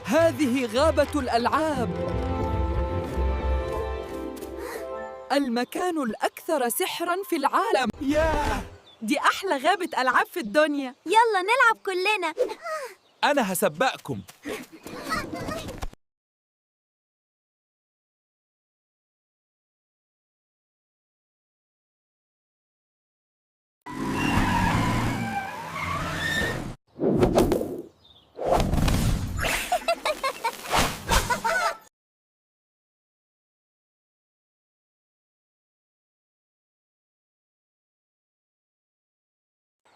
هذه غابة الألعاب، المكان الأكثر سحراً في العالم. دي أحلى غابة ألعاب في الدنيا. يلا نلعب كلنا. أنا هسبقكم.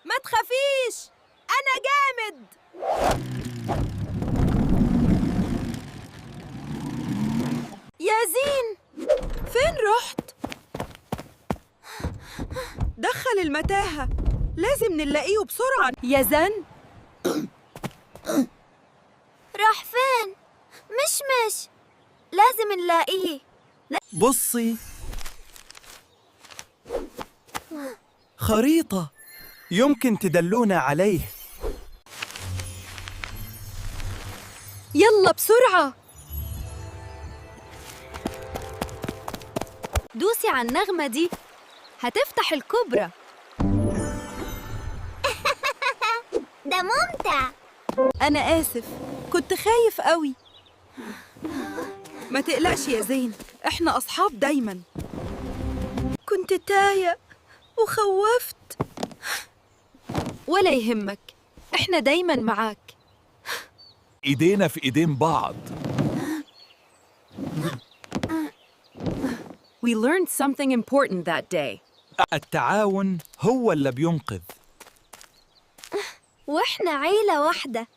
ما تخافيش، أنا جامد. ياسين، فين رحت؟ دخل المتاهة، لازم نلاقيه بسرعة. يزن، راح فين؟ مش لازم نلاقيه. بصي، خريطة يمكن تدلونا عليه. يلا بسرعة. دوسي على النغمة دي هتفتح الكبرى. ده ممتع. أنا آسف، كنت خايف قوي. ما تقلقش يا زين، إحنا أصحاب دايماً. كنت تايه وخوفت. ولا يهمك، إحنا دايماً معاك. إيدينا في إيدين بعض. We learned something important that day. التعاون هو اللي بينقذ. وإحنا عيلة واحدة.